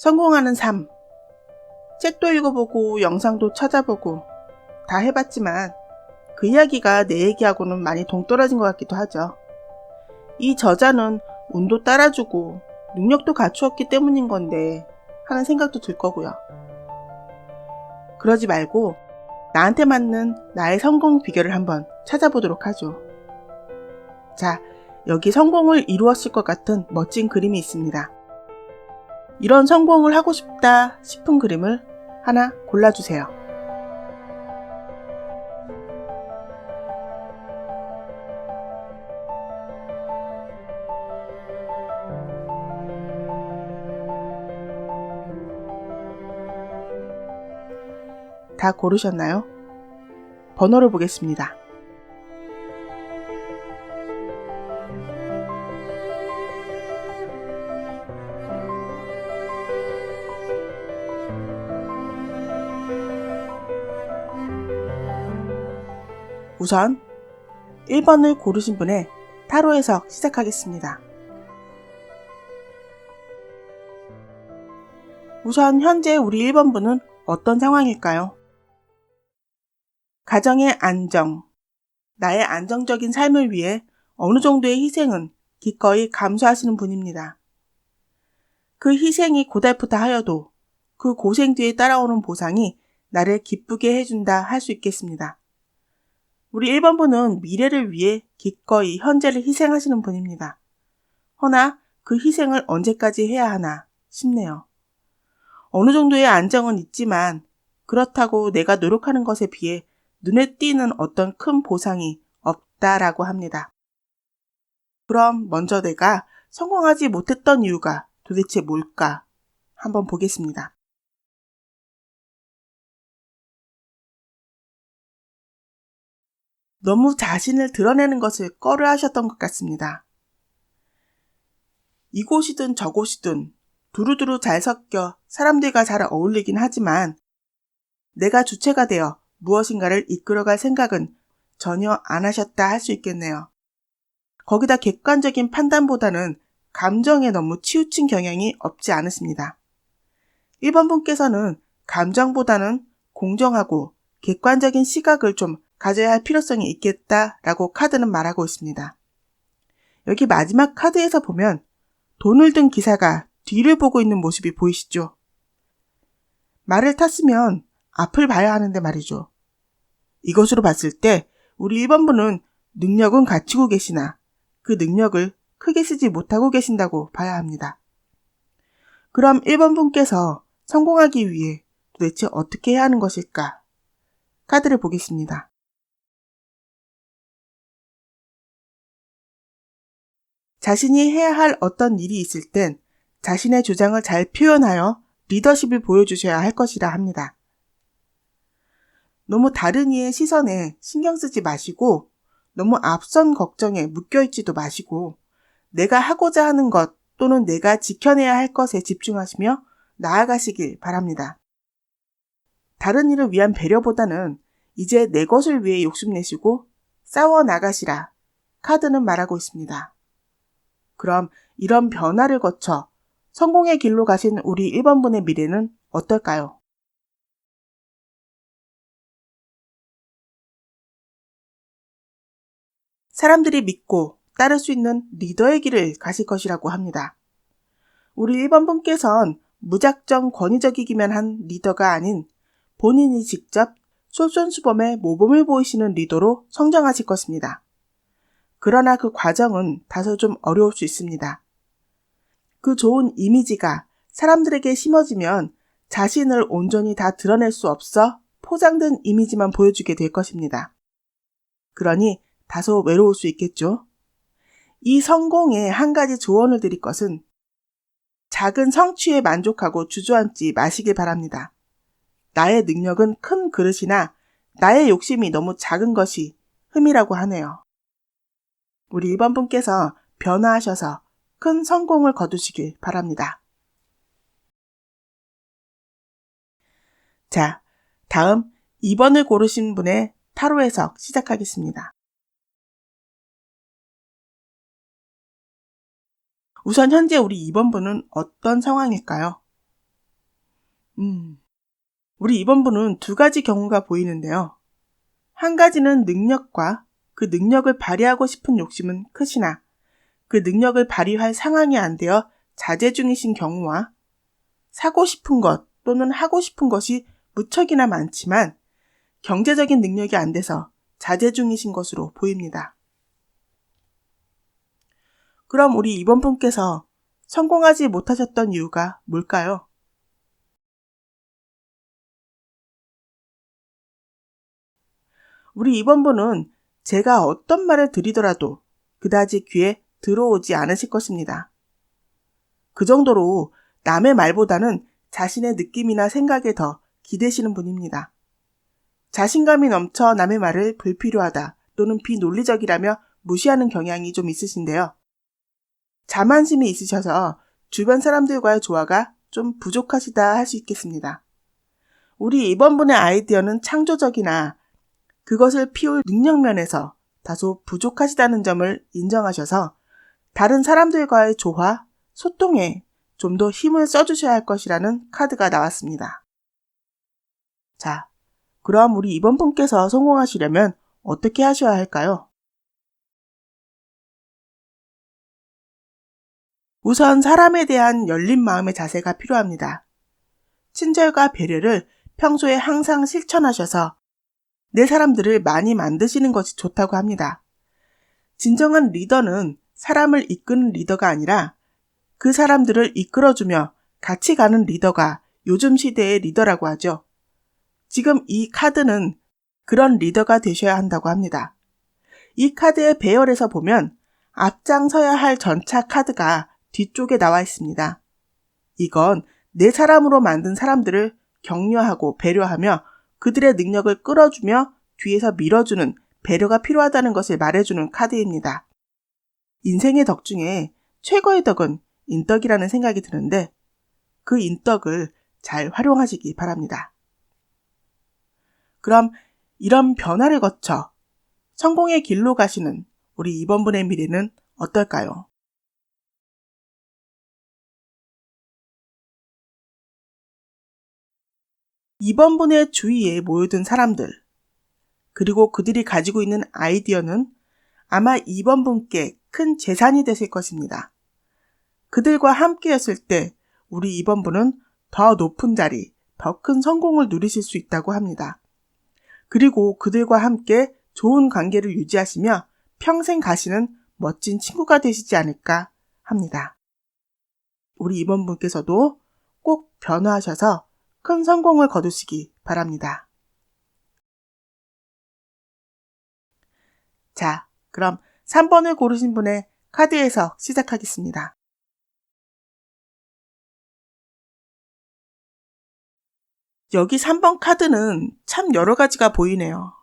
성공하는 삶. 책도 읽어보고 영상도 찾아보고 다 해봤지만 그 이야기가 내 얘기하고는 많이 동떨어진 것 같기도 하죠. 이 저자는 운도 따라주고 능력도 갖추었기 때문인 건데 하는 생각도 들 거고요. 그러지 말고 나한테 맞는 나의 성공 비결을 한번 찾아보도록 하죠. 자, 여기 성공을 이루었을 것 같은 멋진 그림이 있습니다. 이런 성공을 하고 싶다 싶은 그림을 하나 골라주세요. 다 고르셨나요? 번호를 보겠습니다. 우선 1번을 고르신 분의 타로 해석 시작하겠습니다. 우선 현재 우리 1번 분은 어떤 상황일까요? 가정의 안정, 나의 안정적인 삶을 위해 어느 정도의 희생은 기꺼이 감수하시는 분입니다. 그 희생이 고달프다 하여도 그 고생 뒤에 따라오는 보상이 나를 기쁘게 해준다 할 수 있겠습니다. 우리 1번 분은 미래를 위해 기꺼이 현재를 희생하시는 분입니다. 허나 그 희생을 언제까지 해야 하나 싶네요. 어느 정도의 안정은 있지만 그렇다고 내가 노력하는 것에 비해 눈에 띄는 어떤 큰 보상이 없다라고 합니다. 그럼 먼저 내가 성공하지 못했던 이유가 도대체 뭘까? 한번 보겠습니다. 너무 자신을 드러내는 것을 꺼려 하셨던 것 같습니다. 이곳이든 저곳이든 두루두루 잘 섞여 사람들과 잘 어울리긴 하지만 내가 주체가 되어 무엇인가를 이끌어갈 생각은 전혀 안 하셨다 할 수 있겠네요. 거기다 객관적인 판단보다는 감정에 너무 치우친 경향이 없지 않으십니다. 1번 분께서는 감정보다는 공정하고 객관적인 시각을 좀 가져야 할 필요성이 있겠다라고 카드는 말하고 있습니다. 여기 마지막 카드에서 보면 돈을 든 기사가 뒤를 보고 있는 모습이 보이시죠? 말을 탔으면 앞을 봐야 하는데 말이죠. 이것으로 봤을 때 우리 1번 분은 능력은 갖추고 계시나 그 능력을 크게 쓰지 못하고 계신다고 봐야 합니다. 그럼 1번 분께서 성공하기 위해 도대체 어떻게 해야 하는 것일까? 카드를 보겠습니다. 자신이 해야 할 어떤 일이 있을 땐 자신의 주장을 잘 표현하여 리더십을 보여주셔야 할 것이라 합니다. 너무 다른 이의 시선에 신경 쓰지 마시고 너무 앞선 걱정에 묶여있지도 마시고 내가 하고자 하는 것 또는 내가 지켜내야 할 것에 집중하시며 나아가시길 바랍니다. 다른 이를 위한 배려보다는 이제 내 것을 위해 욕심내시고 싸워 나가시라 카드는 말하고 있습니다. 그럼 이런 변화를 거쳐 성공의 길로 가신 우리 1번 분의 미래는 어떨까요? 사람들이 믿고 따를 수 있는 리더의 길을 가실 것이라고 합니다. 우리 1번 분께선 무작정 권위적이기만 한 리더가 아닌 본인이 직접 솔선수범의 모범을 보이시는 리더로 성장하실 것입니다. 그러나 그 과정은 다소 좀 어려울 수 있습니다. 그 좋은 이미지가 사람들에게 심어지면 자신을 온전히 다 드러낼 수 없어 포장된 이미지만 보여주게 될 것입니다. 그러니 다소 외로울 수 있겠죠. 이 성공에 한 가지 조언을 드릴 것은 작은 성취에 만족하고 주저앉지 마시길 바랍니다. 나의 능력은 큰 그릇이나 나의 욕심이 너무 작은 것이 흠이라고 하네요. 우리 1번 분께서 변화하셔서 큰 성공을 거두시길 바랍니다. 자, 다음 2번을 고르신 분의 타로 해석 시작하겠습니다. 우선 현재 우리 2번 분은 어떤 상황일까요? 우리 이번 분은 두 가지 경우가 보이는데요. 한 가지는 능력과 그 능력을 발휘하고 싶은 욕심은 크시나 그 능력을 발휘할 상황이 안 되어 자제 중이신 경우와 사고 싶은 것 또는 하고 싶은 것이 무척이나 많지만 경제적인 능력이 안 돼서 자제 중이신 것으로 보입니다. 그럼 우리 이번 분께서 성공하지 못하셨던 이유가 뭘까요? 우리 이번 분은 제가 어떤 말을 드리더라도 그다지 귀에 들어오지 않으실 것입니다. 그 정도로 남의 말보다는 자신의 느낌이나 생각에 더 기대시는 분입니다. 자신감이 넘쳐 남의 말을 불필요하다 또는 비논리적이라며 무시하는 경향이 좀 있으신데요. 자만심이 있으셔서 주변 사람들과의 조화가 좀 부족하시다 할 수 있겠습니다. 우리 이번 분의 아이디어는 창조적이나 그것을 피울 능력면에서 다소 부족하시다는 점을 인정하셔서 다른 사람들과의 조화, 소통에 좀 더 힘을 써주셔야 할 것이라는 카드가 나왔습니다. 자, 그럼 우리 이번 분께서 성공하시려면 어떻게 하셔야 할까요? 우선 사람에 대한 열린 마음의 자세가 필요합니다. 친절과 배려를 평소에 항상 실천하셔서 내 사람들을 많이 만드시는 것이 좋다고 합니다. 진정한 리더는 사람을 이끄는 리더가 아니라 그 사람들을 이끌어주며 같이 가는 리더가 요즘 시대의 리더라고 하죠. 지금 이 카드는 그런 리더가 되셔야 한다고 합니다. 이 카드의 배열에서 보면 앞장서야 할 전차 카드가 뒤쪽에 나와 있습니다. 이건 내 사람으로 만든 사람들을 격려하고 배려하며 그들의 능력을 끌어주며 뒤에서 밀어주는 배려가 필요하다는 것을 말해주는 카드입니다. 인생의 덕 중에 최고의 덕은 인덕이라는 생각이 드는데 그 인덕을 잘 활용하시기 바랍니다. 그럼 이런 변화를 거쳐 성공의 길로 가시는 우리 이번 분의 미래는 어떨까요? 이번 분의 주위에 모여든 사람들, 그리고 그들이 가지고 있는 아이디어는 아마 이번 분께 큰 재산이 되실 것입니다. 그들과 함께였을 때 우리 이번 분은 더 높은 자리, 더 큰 성공을 누리실 수 있다고 합니다. 그리고 그들과 함께 좋은 관계를 유지하시며 평생 가시는 멋진 친구가 되시지 않을까 합니다. 우리 이번 분께서도 꼭 변화하셔서 큰 성공을 거두시기 바랍니다. 자, 그럼 3번을 고르신 분의 카드 해석 시작하겠습니다. 여기 3번 카드는 참 여러 가지가 보이네요.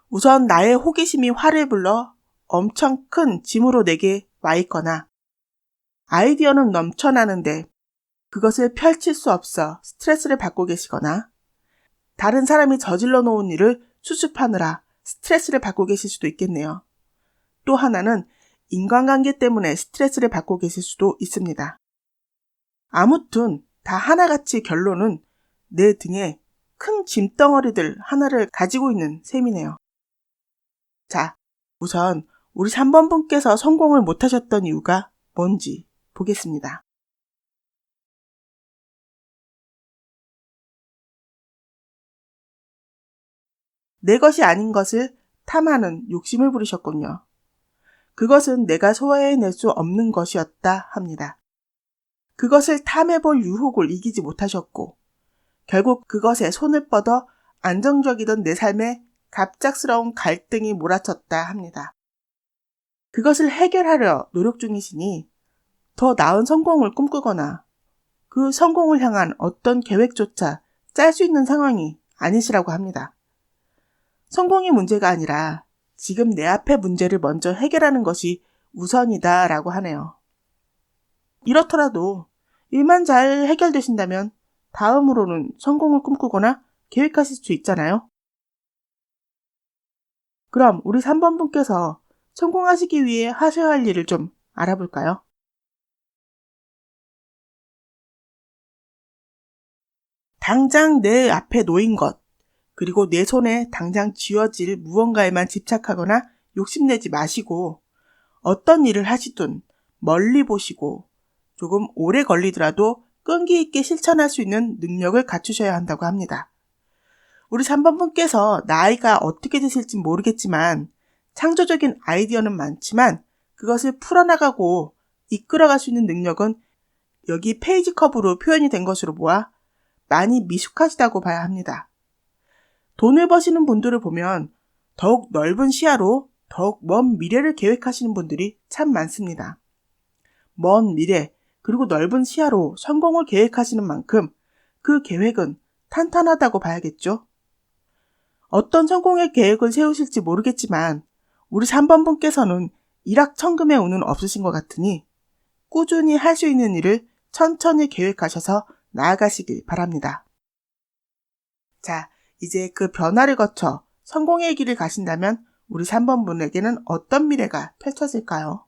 우선 나의 호기심이 화를 불러 엄청 큰 짐으로 내게 와 있거나 아이디어는 넘쳐나는데 그것을 펼칠 수 없어 스트레스를 받고 계시거나 다른 사람이 저질러 놓은 일을 수습하느라 스트레스를 받고 계실 수도 있겠네요. 또 하나는 인간관계 때문에 스트레스를 받고 계실 수도 있습니다. 아무튼 다 하나같이 결론은 내 등에 큰 짐덩어리들 하나를 가지고 있는 셈이네요. 자, 우선 우리 3번 분께서 성공을 못하셨던 이유가 뭔지 보겠습니다. 내 것이 아닌 것을 탐하는 욕심을 부리셨군요. 그것은 내가 소화해낼 수 없는 것이었다 합니다. 그것을 탐해볼 유혹을 이기지 못하셨고 결국 그것에 손을 뻗어 안정적이던 내 삶에 갑작스러운 갈등이 몰아쳤다 합니다. 그것을 해결하려 노력 중이시니 더 나은 성공을 꿈꾸거나 그 성공을 향한 어떤 계획조차 짤 수 있는 상황이 아니시라고 합니다. 성공이 문제가 아니라 지금 내 앞의 문제를 먼저 해결하는 것이 우선이다 라고 하네요. 이렇더라도 일만 잘 해결되신다면 다음으로는 성공을 꿈꾸거나 계획하실 수 있잖아요. 그럼 우리 3번 분께서 성공하시기 위해 하셔야 할 일을 좀 알아볼까요? 당장 내 앞에 놓인 것, 그리고 내 손에 당장 쥐어질 무언가에만 집착하거나 욕심내지 마시고 어떤 일을 하시든 멀리 보시고 조금 오래 걸리더라도 끈기 있게 실천할 수 있는 능력을 갖추셔야 한다고 합니다. 우리 3번 분께서 나이가 어떻게 되실지 모르겠지만 창조적인 아이디어는 많지만 그것을 풀어나가고 이끌어갈 수 있는 능력은 여기 페이지 컵으로 표현이 된 것으로 보아 많이 미숙하시다고 봐야 합니다. 돈을 버시는 분들을 보면 더욱 넓은 시야로 더욱 먼 미래를 계획하시는 분들이 참 많습니다. 먼 미래 그리고 넓은 시야로 성공을 계획하시는 만큼 그 계획은 탄탄하다고 봐야겠죠. 어떤 성공의 계획을 세우실지 모르겠지만 우리 3번 분께서는 일확천금의 운은 없으신 것 같으니 꾸준히 할 수 있는 일을 천천히 계획하셔서 나아가시길 바랍니다. 자, 이제 그 변화를 거쳐 성공의 길을 가신다면 우리 3번 분에게는 어떤 미래가 펼쳐질까요?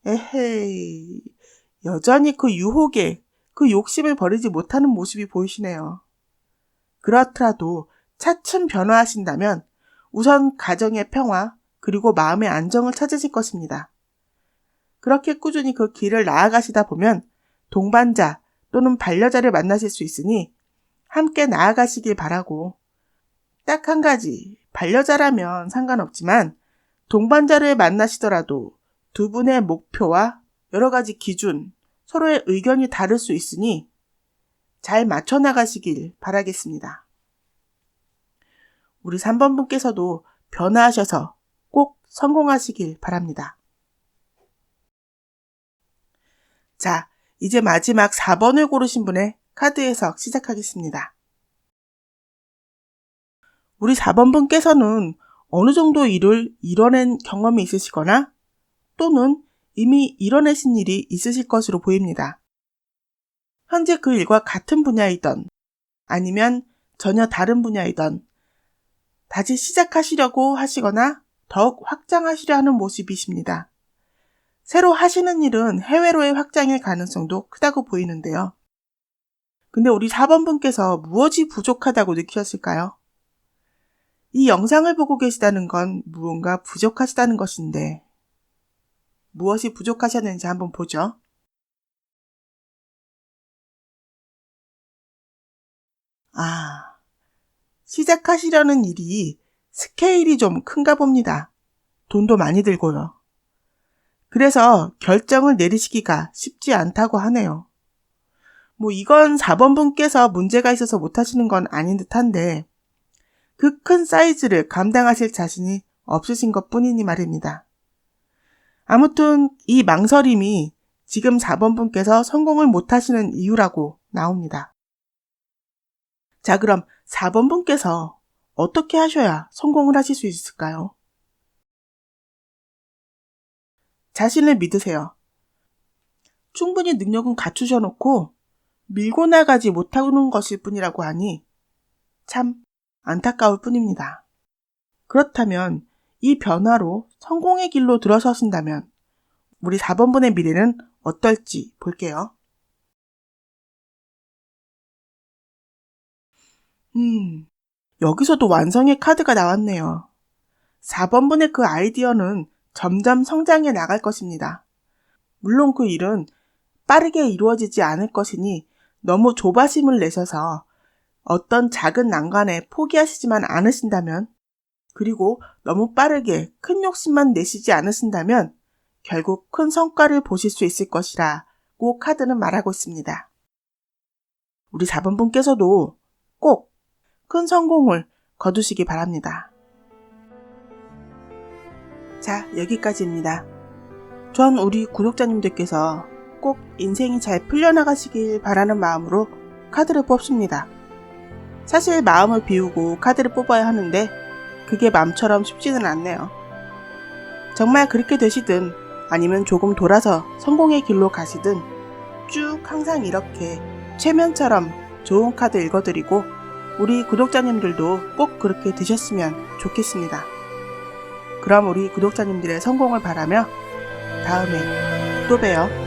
에헤이, 여전히 그 유혹에 그 욕심을 버리지 못하는 모습이 보이시네요. 그렇더라도 차츰 변화하신다면 우선 가정의 평화 그리고 마음의 안정을 찾으실 것입니다. 그렇게 꾸준히 그 길을 나아가시다 보면 동반자 또는 반려자를 만나실 수 있으니 함께 나아가시길 바라고 딱 한 가지 반려자라면 상관없지만 동반자를 만나시더라도 두 분의 목표와 여러 가지 기준, 서로의 의견이 다를 수 있으니 잘 맞춰 나가시길 바라겠습니다. 우리 3번 분께서도 변화하셔서 꼭 성공하시길 바랍니다. 자, 이제 마지막 4번을 고르신 분의 카드 해석 시작하겠습니다. 우리 4번 분께서는 어느 정도 일을 이뤄낸 경험이 있으시거나 또는 이미 이뤄내신 일이 있으실 것으로 보입니다. 현재 그 일과 같은 분야이던 아니면 전혀 다른 분야이던 다시 시작하시려고 하시거나 더욱 확장하시려 하는 모습이십니다. 새로 하시는 일은 해외로의 확장일 가능성도 크다고 보이는데요. 근데 우리 4번 분께서 무엇이 부족하다고 느끼셨을까요? 이 영상을 보고 계시다는 건 무언가 부족하시다는 것인데 무엇이 부족하셨는지 한번 보죠. 시작하시려는 일이 스케일이 좀 큰가 봅니다. 돈도 많이 들고요. 그래서 결정을 내리시기가 쉽지 않다고 하네요. 이건 4번 분께서 문제가 있어서 못하시는 건 아닌 듯한데 그 큰 사이즈를 감당하실 자신이 없으신 것 뿐이니 말입니다. 아무튼 이 망설임이 지금 4번 분께서 성공을 못하시는 이유라고 나옵니다. 자, 그럼 4번 분께서 어떻게 하셔야 성공을 하실 수 있을까요? 자신을 믿으세요. 충분히 능력은 갖추셔놓고 밀고 나가지 못하는 것일 뿐이라고 하니 참 안타까울 뿐입니다. 그렇다면 이 변화로 성공의 길로 들어서신다면 우리 4번 분의 미래는 어떨지 볼게요. 여기서도 완성의 카드가 나왔네요. 4번 분의 그 아이디어는 점점 성장해 나갈 것입니다. 물론 그 일은 빠르게 이루어지지 않을 것이니 너무 조바심을 내셔서 어떤 작은 난관에 포기하시지만 않으신다면 그리고 너무 빠르게 큰 욕심만 내시지 않으신다면 결국 큰 성과를 보실 수 있을 것이라고 카드는 말하고 있습니다. 우리 4번 분께서도 꼭 큰 성공을 거두시기 바랍니다. 자, 여기까지입니다. 전 우리 구독자님들께서 꼭 인생이 잘 풀려나가시길 바라는 마음으로 카드를 뽑습니다. 사실 마음을 비우고 카드를 뽑아야 하는데 그게 마음처럼 쉽지는 않네요. 정말 그렇게 되시든 아니면 조금 돌아서 성공의 길로 가시든 쭉 항상 이렇게 최면처럼 좋은 카드 읽어드리고 우리 구독자님들도 꼭 그렇게 되셨으면 좋겠습니다. 그럼 우리 구독자님들의 성공을 바라며 다음에 또 봬요.